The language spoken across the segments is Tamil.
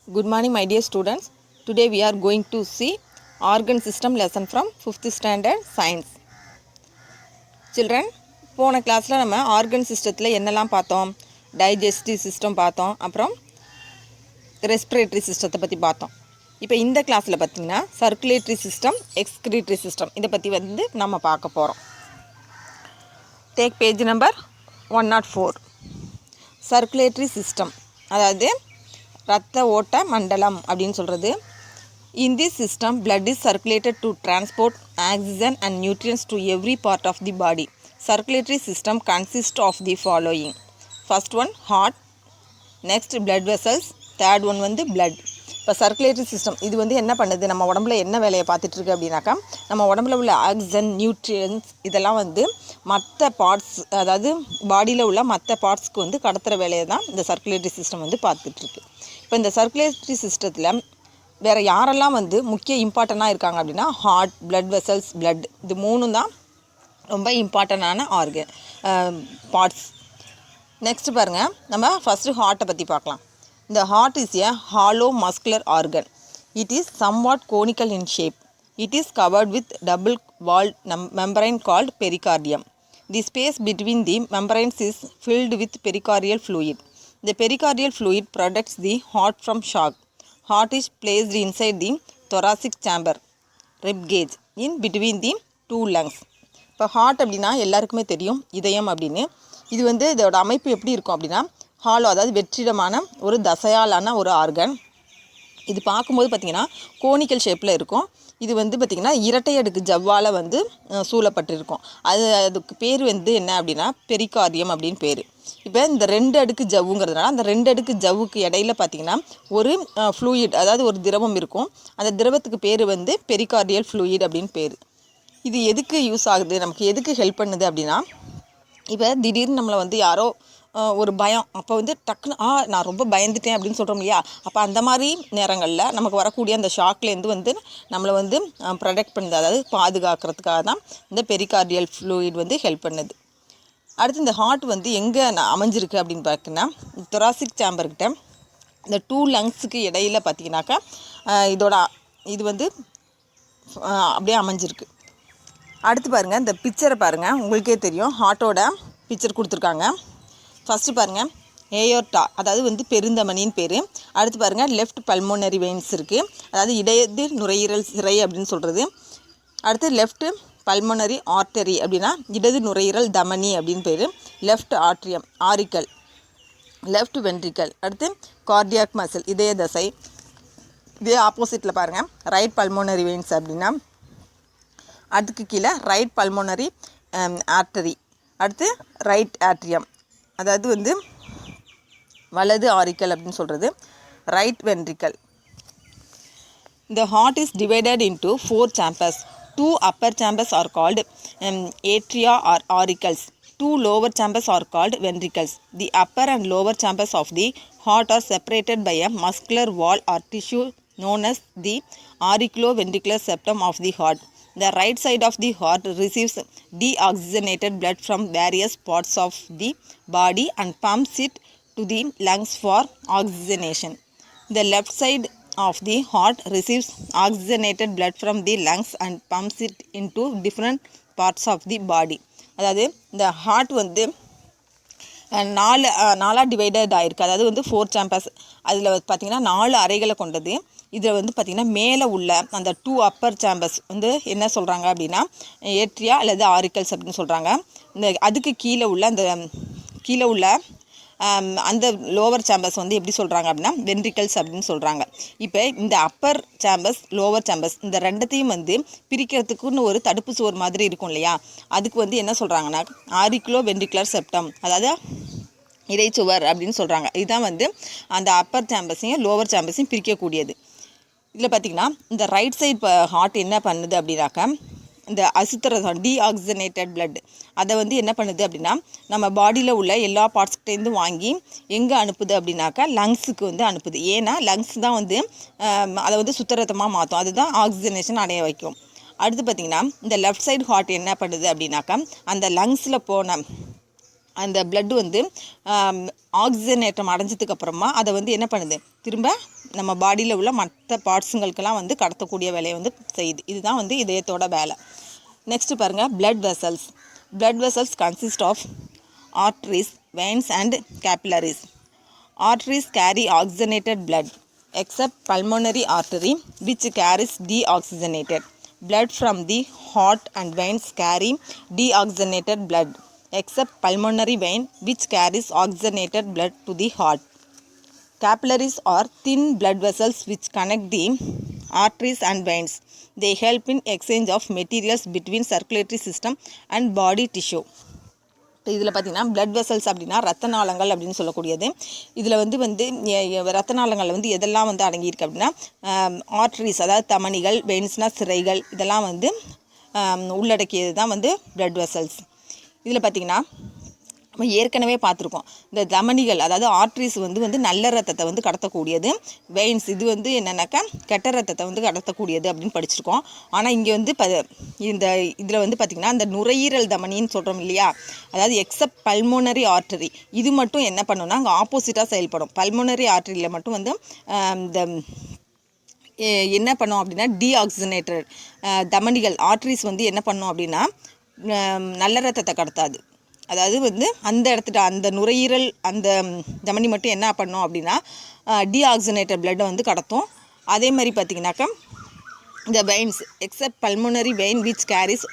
Good morning, my dear students. Today we are going to see organ system lesson from 5th standard science. Children, போன கிளாஸில் நம்ம ஆர்கன் சிஸ்டத்தில் என்னெல்லாம் பார்த்தோம்? டைஜஸ்டிவ் சிஸ்டம் பார்த்தோம், அப்புறம் ரெஸ்பிரேட்டரி சிஸ்டத்தை பற்றி பார்த்தோம். இப்போ இந்த கிளாஸில் பார்த்திங்கன்னா சர்க்குலேட்டரி சிஸ்டம், எக்ஸ்கிரீட்டரி சிஸ்டம் இதை பற்றி வந்து நம்ம பார்க்க போகிறோம். Take page number 104. Circulatory system, அதாவது இரத்த ஓட்ட மண்டலம் அப்படின்னு சொல்கிறது. In this system, blood is circulated to transport oxygen and nutrients to every part of the body. Circulatory system consists of the following. First one, heart. Next, blood vessels. Third one வந்து blood. இப்போ சர்க்குலேட்டரி சிஸ்டம் இது வந்து என்ன பண்ணுது, நம்ம உடம்புல என்ன வேலையை பார்த்துட்ருக்கு அப்படின்னாக்கா, நம்ம உடம்புல உள்ள ஆக்சிஜன், நியூட்ரியன்ஸ் இதெல்லாம் வந்து மற்ற பார்ட்ஸ், அதாவது பாடியில் உள்ள மற்ற பார்ட்ஸ்க்கு வந்து கடத்துகிற வேலையை தான் இந்த சர்க்குலேட்டரி சிஸ்டம் வந்து பார்த்துட்ருக்கு. இப்போ இந்த சர்க்குலேட்டரி சிஸ்டத்தில் வேறு யாரெல்லாம் வந்து முக்கிய இம்பார்ட்டண்ட்டாக இருக்காங்க அப்படின்னா, ஹார்ட், பிளட் வெசல்ஸ், பிளட், இது மூணும் தான் ரொம்ப இம்பார்ட்டண்டான பார்ட்ஸ். நெக்ஸ்ட் பாருங்கள், நம்ம ஃபஸ்ட்டு ஹார்ட்டை பற்றி பார்க்கலாம். The heart is a hollow muscular organ. It is somewhat conical in shape. It is covered with double-walled membrane called pericardium. The space between the membranes is filled with pericardial fluid. The pericardial fluid protects the heart from shock. Heart is placed inside the thoracic chamber, rib cage, in between the two lungs. இப்போ ஹார்ட் அப்படின்னா எல்லாருக்குமே தெரியும் இதயம் அப்படின்னு. இது வந்து இதோட அமைப்பு எப்படி இருக்கும் அப்படின்னா, ஹாலோ, அதாவது வெற்றிடமான ஒரு தசையாலான ஒரு ஆர்கன். இது பார்க்கும்போது பார்த்திங்கன்னா கோனிக்கல் ஷேப்பில் இருக்கும். இது வந்து பார்த்திங்கன்னா இரட்டை அடுக்கு ஜவ்வால் வந்து சூழப்பட்டிருக்கும். அதுக்கு பேர் வந்து என்ன அப்படின்னா பெரிகார்டியம் அப்படின்னு பேர். இப்போ இந்த 2 அடுக்கு ஜவ்வுங்கிறதுனால அந்த 2 அடுக்கு ஜவ்வுக்கு இடையில பார்த்திங்கன்னா ஒரு ஃப்ளூயிட், அதாவது ஒரு திரவம் இருக்கும். அந்த திரவத்துக்கு பேர் வந்து பெரிகார்டியல் ஃப்ளூயிட் அப்படின்னு பேர். இது எதுக்கு யூஸ் ஆகுது, நமக்கு எதுக்கு ஹெல்ப் பண்ணுது அப்படின்னா, இப்போ திடீர்னு நம்மளை வந்து யாரோ ஒரு பயம், அப்போ வந்து டக்குன்னு நான் ரொம்ப பயந்துட்டேன் அப்படின்னு சொல்கிறோம் இல்லையா, அப்போ அந்த மாதிரி நேரங்களில் நமக்கு வரக்கூடிய அந்த ஷாக்லேருந்து வந்து நம்மளை வந்து ப்ரொடெக்ட் பண்ணுது, அதாவது பாதுகாக்கிறதுக்காக தான் இந்த பெரிகார்டியல் ஃப்ளூயிட் வந்து ஹெல்ப் பண்ணுது. அடுத்து இந்த ஹார்ட் வந்து எங்கே அமைஞ்சிருக்கு அப்படின்னு பார்த்தீங்கன்னா, தொராசிக் சேம்பர்கிட்ட இந்த 2 லங்ஸுக்கு இடையில பார்த்தீங்கன்னாக்கா இது வந்து அப்படியே அமைஞ்சிருக்கு. அடுத்து பாருங்கள், இந்த பிக்சரை பாருங்கள், உங்களுக்கே தெரியும் ஹார்ட்டோட பிக்சர் கொடுத்துருக்காங்க. ஃபஸ்ட்டு பாருங்கள், ஏயோர்டா, அதாவது வந்து பெருந்தமனின்னு பேர். அடுத்து பாருங்கள், லெஃப்ட் பல்மோனரி வெயின்ஸ் இருக்குது, அதாவது இடது நுரையீரல் சிரை அப்படின்னு சொல்கிறது. அடுத்து லெஃப்ட்டு பல்மோனரி ஆர்டரி அப்படின்னா இடது நுரையீரல் தமனி அப்படின்னு பேர். Left atrium, auricle. Left ventricle. அடுத்து கார்டியாக் மசில், இதய தசை. இதே ஆப்போசிட்டில் பாருங்கள், ரைட் பல்மோனரி வெயின்ஸ் அப்படின்னா அதுக்கு கீழே ரைட் பல்மோனரி ஆர்டரி. அடுத்து ரைட் ஆட்ரியம், அதாவது வந்து வலது ஆரிக்கல் அப்படின்னு சொல்கிறது. Right ventricle. The heart is divided into 4 chambers. 2 upper chambers are called atria or auricles. 2 lower chambers are called ventricles. The upper and lower chambers of the heart are separated by a muscular wall or tissue known as the auriculoventricular septum of the heart. The right side of the heart receives deoxygenated blood from various parts of the body and pumps it to the lungs for oxygenation. The left side of the heart receives oxygenated blood from the lungs and pumps it into different parts of the body. அதாவது இந்த ஹார்ட் வந்து நாலாக டிவைடட் ஆகிருக்கு, அதாவது வந்து 4 சேம்பர்ஸ். அதில் பார்த்திங்கன்னா 4 அறைகளை கொண்டது. இதில் வந்து பார்த்திங்கன்னா மேலே உள்ள அந்த 2 அப்பர் சேம்பர்ஸ் வந்து என்ன சொல்கிறாங்க அப்படின்னா ஏட்ரியா அல்லது ஆரிக்கல்ஸ் அப்படின்னு சொல்கிறாங்க. இந்த அதுக்கு கீழே உள்ள அந்த லோவர் சேம்பர்ஸ் வந்து எப்படி சொல்கிறாங்க அப்படின்னா வென்ட்ரிக்கல்ஸ் அப்படின்னு சொல்கிறாங்க. இப்போ இந்த அப்பர் சேம்பர்ஸ், லோவர் சேம்பர்ஸ் இந்த ரெண்டத்தையும் வந்து பிரிக்கிறதுக்குன்னு ஒரு தடுப்பு சுவர் மாதிரி இருக்கும் இல்லையா, அதுக்கு வந்து என்ன சொல்கிறாங்கன்னா ஆரிக்குலோ வென்ட்ரிகுலர் செப்டம், அதாவது இடைச்சுவர் அப்படின்னு சொல்கிறாங்க. இதுதான் வந்து அந்த அப்பர் சேம்பர்ஸையும் லோவர் சேம்பர்ஸையும் பிரிக்கக்கூடியது. இதில் பார்த்திங்கன்னா இந்த ரைட் சைட் ஹார்ட் என்ன பண்ணுது அப்படின்னாக்கா, இந்த அசுத்தர டீஆக்சிஜனேட்டட் பிளட் அதை வந்து என்ன பண்ணுது அப்படின்னா நம்ம பாடியில் உள்ள எல்லா பார்ட்ஸ்கிட்டேருந்து வாங்கி எங்கே அனுப்புது அப்படின்னாக்கா லங்ஸுக்கு வந்து அனுப்புது. ஏன்னா லங்ஸ் தான் வந்து அதை வந்து சுத்தரத்தமாக மாற்றும், அதுதான் ஆக்சிஜனேஷன் அடைய வைக்கும். அடுத்து பார்த்திங்கன்னா இந்த லெஃப்ட் சைடு ஹார்ட் என்ன பண்ணுது அப்படின்னாக்கா அந்த லங்ஸில் போன அந்த பிளட்டு வந்து ஆக்சிஜனேற்றம் அடைஞ்சதுக்கு அப்புறமா அதை வந்து என்ன பண்ணுது, திரும்ப நம்ம பாடியில் உள்ள மற்ற பார்ட்ஸுங்களுக்கெல்லாம் வந்து கடத்தக்கூடிய வேலையை வந்து செய்யுது. இதுதான் வந்து இதயத்தோட வேலை. நெக்ஸ்ட்டு பாருங்கள், blood vessels. Blood vessels consist of arteries, veins and capillaries. Arteries carry oxygenated blood, except pulmonary artery, which carries deoxygenated blood from the heart, and veins carry deoxygenated blood, except pulmonary vein, which carries oxygenated blood to the heart. Capillaries are thin blood vessels which connect the arteries and veins. They help in exchange of materials between circulatory system and body tissue. இப்போ இதில் பார்த்திங்கன்னா பிளட் வெசல்ஸ் அப்படின்னா ரத்த நாளங்கள் அப்படின்னு சொல்லக்கூடியது. இதில் வந்து ரத்த நாளங்களில் வந்து எதெல்லாம் வந்து அடங்கியிருக்கு அப்படின்னா ஆர்ட்ரிஸ், அதாவது தமனிகள், வெயின்ஸ்னால் சிரைகள், இதெல்லாம் வந்து உள்ளடக்கியது தான் வந்து பிளட் வெசல்ஸ். இதில் பார்த்திங்கன்னா நம்ம ஏற்கனவே பார்த்துருக்கோம், இந்த தமனிகள் அதாவது ஆர்ட்ரிஸ் வந்து நல்ல ரத்தத்தை வந்து கடத்தக்கூடியது. வெயின்ஸ் இது வந்து என்னென்னாக்கா கெட்ட ரத்தத்தை வந்து கடத்தக்கூடியது அப்படின்னு படிச்சிருக்கோம். ஆனால் இங்கே வந்து இந்த இதில் வந்து பார்த்திங்கன்னா இந்த நுரையீரல் தமனின்னு சொல்கிறோம் இல்லையா, அதாவது எக்ஸப்ட் பல்மோனரி ஆர்டரி, இது மட்டும் என்ன பண்ணுன்னா அங்கே ஆப்போசிட்டாக செயல்படும். பல்மோனரி ஆர்டரியில் மட்டும் வந்து இந்த என்ன பண்ணோம் அப்படின்னா டீஆக்சிஜனேட்டட் தமனிகள் ஆர்ட்ரிஸ் வந்து என்ன பண்ணோம் அப்படின்னா நல்ல ரத்தத்தை கடத்தாது. அதாவது வந்து அந்த இடத்துல அந்த நுரையீரல் அந்த தமனி மட்டும் என்ன பண்ணோம் அப்படின்னா டீஆக்சிஜனேட்டட் பிளட்டை வந்து கடத்தும். அதே மாதிரி பார்த்திங்கனாக்கா இந்த veins except pulmonary vein which carries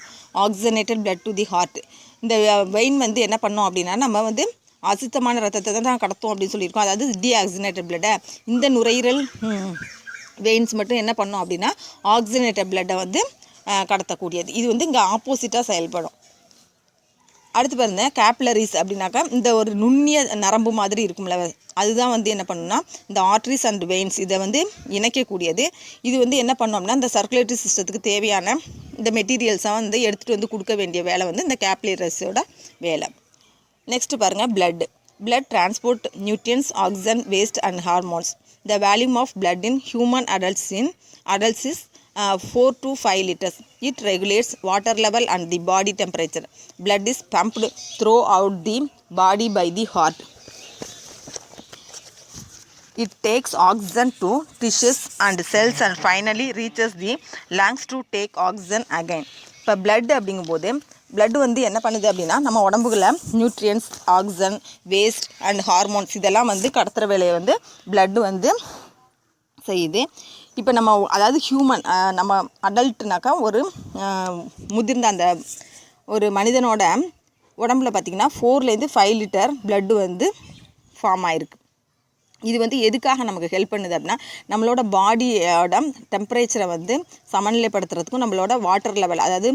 oxygenated blood to the heart, இந்த வெயின் வந்து என்ன பண்ணோம் அப்படின்னா நம்ம வந்து அசுத்தமான ரத்தத்தை தான் கடத்தும் அப்படின்னு சொல்லியிருக்கோம். அதாவது டீஆக்சிஜனேட்டட் பிளட்டை இந்த நுரையீரல் வெயின்ஸ் மட்டும் என்ன பண்ணோம் அப்படின்னா ஆக்சிஜனேட்டட் பிளட்டை வந்து கடத்தக்கூடியது. இது வந்து இங்கே ஆப்போசிட்டாக செயல்படும். அடுத்து பாருங்க, கேப்லரிஸ் அப்படின்னாக்கா இந்த ஒரு நுண்ணிய நரம்பு மாதிரி இருக்கும்ல, அதுதான் வந்து என்ன பண்ணுன்னா இந்த ஆர்ட்ரிஸ் அண்ட் வெயின்ஸ் இதை வந்து இணைக்கக்கூடியது. இது வந்து என்ன பண்ணோம்னா இந்த சர்க்குலேட்டரி சிஸ்டத்துக்கு தேவையான இந்த மெட்டீரியல்ஸை வந்து எடுத்துகிட்டு வந்து கொடுக்க வேண்டிய வேலை வந்து இந்த கேப்லரிஸோட வேலை. நெக்ஸ்ட்டு பாருங்கள், blood transport nutrients, oxygen, waste and hormones. The volume of blood in human adults is 4 to 5 liters. It regulates water level and the body temperature. Blood is pumped throughout the body by the heart. It takes oxygen to tissues and cells and finally reaches the lungs to take oxygen again. இப்போ பிளட் அப்படிங்கும்போது பிளட் வந்து என்ன பண்ணுது அப்படின்னா நம்ம உடம்புகளில் nutrients, oxygen, waste and hormones இதெல்லாம் வந்து கடத்துகிற வேலையை வந்து பிளட் வந்து செய்யுது. இப்போ நம்ம அதாவது ஹியூமன் நம்ம அடல்ட்னாக்கா ஒரு முதிர்ந்த அந்த ஒரு மனிதனோட உடம்புல பார்த்திங்கன்னா 4-5 லிட்டர் பிளட்டு வந்து ஃபார்ம் ஆகிருக்கு. இது வந்து எதுக்காக நமக்கு ஹெல்ப் பண்ணுது அப்படின்னா நம்மளோட பாடியோட டெம்பரேச்சரை வந்து சமநிலைப்படுத்துறதுக்கும் நம்மளோட வாட்டர் லெவல் அதாவது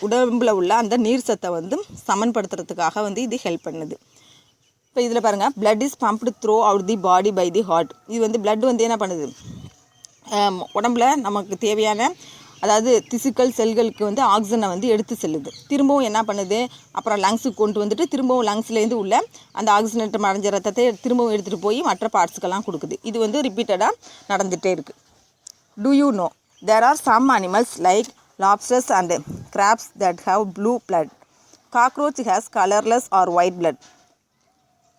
உடம்பில் உள்ள அந்த நீர் சத்தை வந்து சமன்படுத்துறதுக்காக வந்து இது ஹெல்ப் பண்ணுது. இப்போ இதில் பாருங்கள், blood is pumped throughout the body by the heart. இது வந்து பிளட் வந்து என்ன பண்ணுது, உடம்புல நமக்கு தேவையான அதாவது திசுக்கள் செல்களுக்கு வந்து ஆக்சிஜனை வந்து எடுத்து செல்லுது. திரும்பவும் என்ன பண்ணுது, அப்புறம் லங்ஸுக்கு கொண்டு வந்துட்டு திரும்பவும் லங்ஸ்லேருந்து உள்ள அந்த ஆக்சிஜனேற்றம் அடைஞ்ச ரத்தத்தை திரும்பவும் எடுத்துகிட்டு போய் மற்ற பார்ட்ஸுக்கெல்லாம் கொடுக்குது. இது வந்து ரிப்பீட்டடாக நடந்துகிட்டே இருக்குது. Do you know there are some animals like lobsters and crabs that have blue blood? Cockroach has colorless or white blood.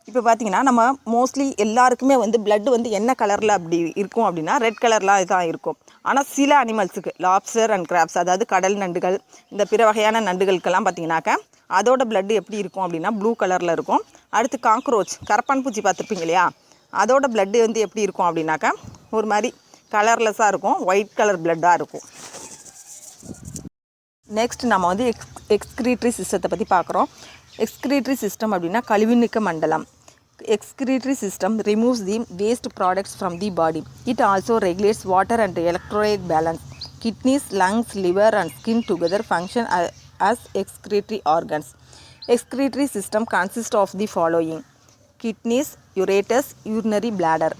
இப்போ பார்த்திங்கன்னா நம்ம மோஸ்ட்லி எல்லாருக்குமே வந்து பிளட் வந்து என்ன கலரில் அப்படி இருக்கும் அப்படின்னா ரெட் கலரில் தான் இருக்கும். ஆனால் சில அனிமல்ஸுக்கு லாப்ஸ்டர் அண்ட் கிராப்ஸ் அதாவது கடல் நண்டுகள் இந்த பிற வகையான நண்டுகளுக்கெல்லாம் பார்த்திங்கனாக்கா அதோட பிளட் எப்படி இருக்கும் அப்படின்னா ப்ளூ கலரில் இருக்கும். அடுத்து காக்ரோச், கரப்பான் பூச்சி பார்த்துருப்பீங்க இல்லையா, அதோட பிளட்டு வந்து எப்படி இருக்கும் அப்படின்னாக்கா ஒரு மாதிரி கலர்லெஸ்ஸாக இருக்கும், ஒயிட் கலர் பிளட்டாக இருக்கும். நெக்ஸ்ட் நம்ம வந்து எக்ஸ்கிரீட்டரி சிஸ்டத்தை பற்றி பார்க்குறோம். எக்ஸ்கிரீட்டரி சிஸ்டம் அப்படின்னா கழிவுநீக்க மண்டலம். Excretory system removes the waste products from the body. It also regulates water and electrolyte balance. Kidneys, lungs, liver and skin together function as excretory organs. Excretory system consists of the following: kidneys, ureters, urinary bladder.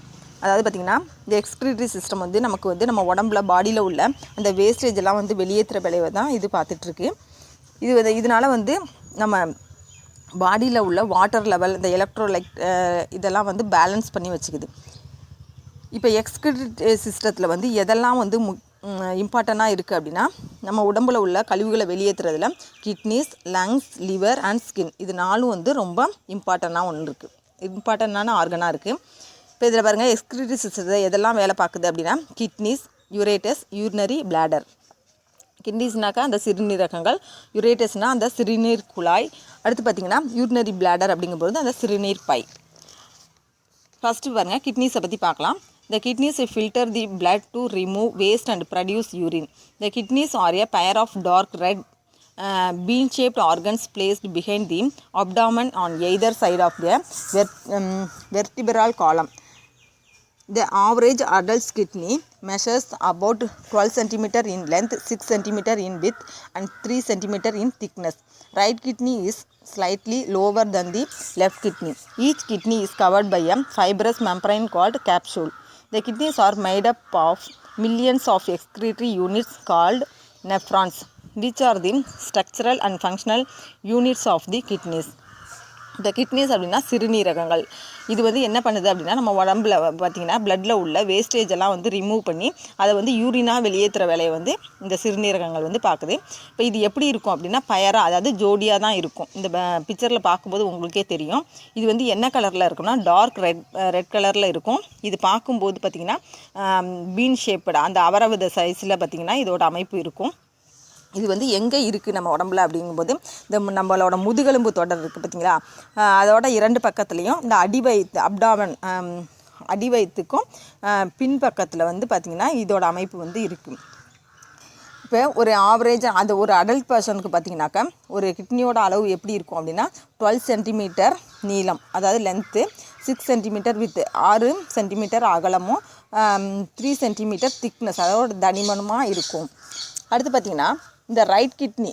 அதாவது பார்த்திங்கன்னா இந்த எக்ஸ்கிரீட்டரி சிஸ்டம் வந்து நமக்கு வந்து நம்ம உடம்புல பாடியில் உள்ள அந்த வேஸ்டேஜ் எல்லாம் வந்து வெளியேற்றுற வேலையை தான் இது பார்த்துட்ருக்கு. இதனால் வந்து நம்ம பாடியில் உள்ள வாட்டர் லெவல் இந்த எலக்ட்ரோலைட் இதெல்லாம் வந்து பேலன்ஸ் பண்ணி வச்சுக்குது. இப்போ எக்ஸ்கிரீட்டரி சிஸ்டத்தில் வந்து எதெல்லாம் வந்து இம்பார்ட்டண்ட்டாக இருக்குது அப்படின்னா நம்ம உடம்புல உள்ள கழிவுகளை வெளியேற்றுறதுல kidneys, lungs, liver and skin இது 4 வந்து ரொம்ப இம்பார்ட்டண்ட்டாக ஒன்று இருக்குது, இம்பார்ட்டண்ட்டான ஆர்கனாக இருக்குது. இப்போ இதில் பாருங்கள், எக்ஸ்கிரீட்டரி சிஸ்டத்தை எதெல்லாம் வேலை பார்க்குது அப்படின்னா கிட்னிஸ், யூரேட்டஸ், யூரினரி பிளாடர். கிட்னிஸ்னாக்கா அந்த சிறுநீரகங்கள், யூரேட்டஸ்னால் அந்த சிறுநீர் குழாய், அடுத்து பார்த்திங்கன்னா யூரினரி பிளாடர் அப்படிங்கும்போது அந்த சிறுநீர் பை. ஃபஸ்ட்டு பாருங்கள், கிட்னிஸை பற்றி பார்க்கலாம். The kidneys filter the blood to remove waste and produce urine. The kidneys are a pair of dark red bean-shaped organs placed behind the abdomen on either side of the vertebral column. The average adult kidney measures about 12 cm in length, 6 cm in width and 3 cm in thickness. Right kidney is slightly lower than the left kidney. Each kidney is covered by a fibrous membrane called capsule. The kidneys are made up of millions of excretory units called nephrons, which are the structural and functional units of the kidneys. இந்த கிட்னிஸ் அப்படின்னா சிறுநீரகங்கள். இது வந்து என்ன பண்ணுது அப்படின்னா நம்ம உடம்புல பார்த்திங்கன்னா பிளட்டில் உள்ள வேஸ்டேஜ் எல்லாம் வந்து ரிமூவ் பண்ணி அதை வந்து யூரினாக வெளியேற்றுற வேலையை வந்து இந்த சிறுநீரகங்கள் வந்து பார்க்குது. இப்போ இது எப்படி இருக்கும் அப்படின்னா பயராக, அதாவது ஜோடியாக தான் இருக்கும். இந்த பிக்சரில் பார்க்கும்போது உங்களுக்கே தெரியும். இது வந்து என்ன கலரில் இருக்குன்னா டார்க் ரெட் கலரில் இருக்கும். இது பார்க்கும்போது பார்த்திங்கன்னா பீன் ஷேப்படாக அந்த அவரவித சைஸில் பார்த்திங்கன்னா இதோட அமைப்பு இருக்கும். இது வந்து எங்கே இருக்குது நம்ம உடம்புல அப்படிங்கும்போது இந்த நம்மளோட முதுகெலும்பு தொடர் இருக்குது பார்த்திங்களா, அதோட 2 பக்கத்துலேயும் இந்த அடிவயிற்று அப்டாமன் அடிவயிற்றுக்கும் பின்பக்கத்தில் வந்து பார்த்திங்கன்னா இதோட அமைப்பு வந்து இருக்குது. இப்போ ஒரு ஆவரேஜ் அந்த ஒரு அடல்ட் பர்சனுக்கு பார்த்திங்கனாக்கா ஒரு கிட்னியோட அளவு எப்படி இருக்கும் அப்படின்னா 12 சென்டிமீட்டர் நீளம், அதாவது லென்த்து, 6 சென்டிமீட்டர் வித் 6 சென்டிமீட்டர் அகலமும் 3 சென்டிமீட்டர் திக்னஸ், அதோட தடிமனுமாக இருக்கும். அடுத்து பார்த்திங்கன்னா இந்த ரைட் கிட்னி,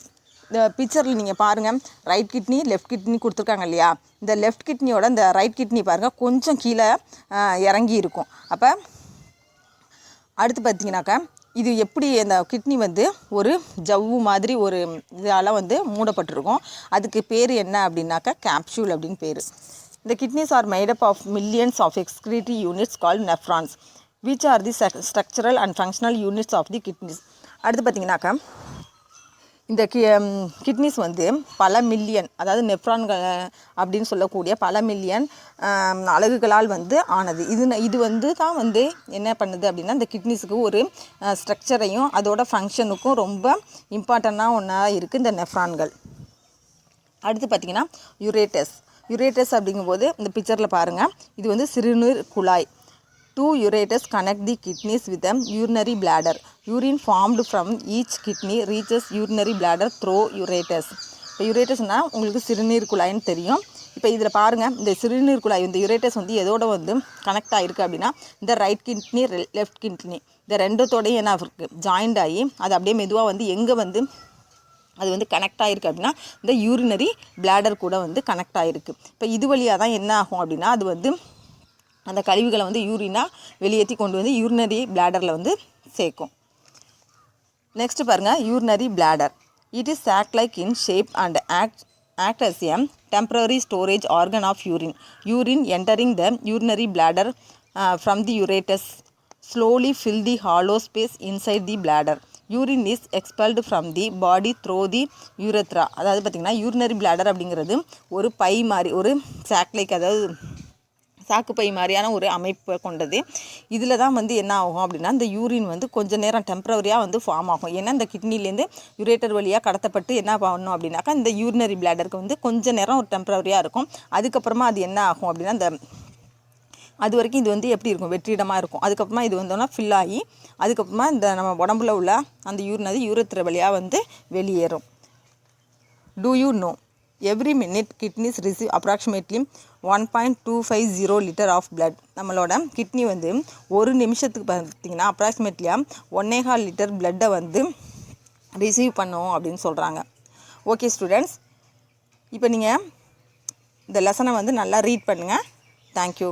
இந்த பிக்சரில் நீங்கள் பாருங்கள், ரைட் கிட்னி லெஃப்ட் கிட்னி கொடுத்துருக்காங்க இல்லையா, இந்த லெஃப்ட் கிட்னியோட இந்த ரைட் கிட்னி பாருங்கள் கொஞ்சம் கீழே இறங்கி இருக்கும். அப்போ அடுத்து பார்த்திங்கனாக்கா இது எப்படி அந்த கிட்னி வந்து ஒரு ஜவ்வு மாதிரி ஒரு இதால் வந்து மூடப்பட்டிருக்கும். அதுக்கு பேர் என்ன அப்படின்னாக்கா கேப்சூல் அப்படின்னு பேர். இந்த kidneys are made up of millions of excretory units called nephrons, which are the structural and functional units of the kidneys. அடுத்து பார்த்திங்கனாக்கா இந்த கிட்னிஸ் வந்து பல மில்லியன், அதாவது நெஃப்ரான்கள் அப்படின்னு சொல்லக்கூடிய பல மில்லியன் அலகுகளால் வந்து ஆனது. இது வந்து தான் வந்து என்ன பண்ணுது அப்படின்னா இந்த கிட்னிஸுக்கு ஒரு ஸ்ட்ரக்சரையும் அதோட ஃபங்க்ஷனுக்கும் ரொம்ப இம்பார்ட்டண்ட்டாக ஒன்றா இருக்குது இந்த நெஃப்ரான்கள். அடுத்து பார்த்திங்கன்னா யூரேட்டஸ் அப்படிங்கும்போது இந்த பிக்சரில் பாருங்கள், இது வந்து சிறுநீர் குழாய். 2 ureters connect the kidneys with a urinary bladder. Urine formed from each kidney reaches urinary bladder through ureters. இப்போ யூரேட்டஸ்னால் உங்களுக்கு சிறுநீர் குழாய்ன்னு தெரியும். இப்போ இதில் பாருங்கள், இந்த சிறுநீர் குழாய் இந்த யூரேட்டஸ் வந்து எதோட வந்து கனெக்ட் ஆகிருக்கு அப்படின்னா இந்த ரைட் கிட்னி லெஃப்ட் கிட்னி இந்த ரெண்டுத்தோடையும் என்ன இருக்குது ஜாயிண்ட் ஆகி அது அப்படியே மெதுவாக வந்து எங்கே வந்து அது வந்து கனெக்ட் ஆகிருக்கு அப்படின்னா இந்த யூரினரி பிளாடர் கூட வந்து கனெக்ட் ஆகிருக்கு. இப்போ இது வழியாக தான் என்ன ஆகும் அப்படின்னா அது வந்து அந்த கழிவுகளை வந்து யூரினாக வெளியேற்றி கொண்டு வந்து யூரினரி பிளாடரில் வந்து சேர்க்கும். நெக்ஸ்ட்டு பாருங்கள், urinary bladder. It is sac like in shape and act as a temporary storage organ of urine. Urine entering the urinary bladder from the ureters slowly fill the hollow space inside the bladder. Urine is expelled from the body through the urethra. அதாவது பார்த்திங்கன்னா யூரினரி பிளாடர் அப்படிங்கிறது ஒரு பை மாதிரி, ஒரு sac like, அதாவது சாக்குப்பை மாதிரியான ஒரு அமைப்பை கொண்டது. இதில் தான் வந்து என்ன ஆகும் அப்படின்னா இந்த யூரின் வந்து கொஞ்சம் நேரம் டெம்பரவரியாக வந்து ஃபார்ம் ஆகும். ஏன்னா இந்த கிட்னிலேருந்து யூரேட்டர் வழியாக கடத்தப்பட்டு என்ன பண்ணணும் அப்படின்னாக்கா இந்த யூரினரி பிளாடருக்கு வந்து கொஞ்சம் நேரம் ஒரு டெம்பரவரியாக இருக்கும். அதுக்கப்புறமா அது என்ன ஆகும் அப்படின்னா இந்த அது வரைக்கும் இது வந்து எப்படி இருக்கும், வெற்றிடமாக இருக்கும். அதுக்கப்புறமா இது வந்தோன்னா ஃபில் ஆகி அதுக்கப்புறமா இந்த நம்ம உடம்புல உள்ள அந்த யூரேட்டர் வழியாக வந்து வெளியேறும். Do you know? Every minute kidneys receive approximately 1.250 liter of blood. நம்மளோட கிட்னி வந்து ஒரு நிமிஷத்துக்கு பார்த்திங்கன்னா அப்ராக்சிமேட்லியாக 1.25 லிட்டர் பிளட்டை வந்து ரிசீவ் பண்ணுவோம் அப்படின்னு சொல்கிறாங்க. ஓகே ஸ்டூடெண்ட்ஸ், இப்போ நீங்கள் இந்த லெசனை வந்து நல்லா ரீட் பண்ணுங்கள். தேங்க்யூ.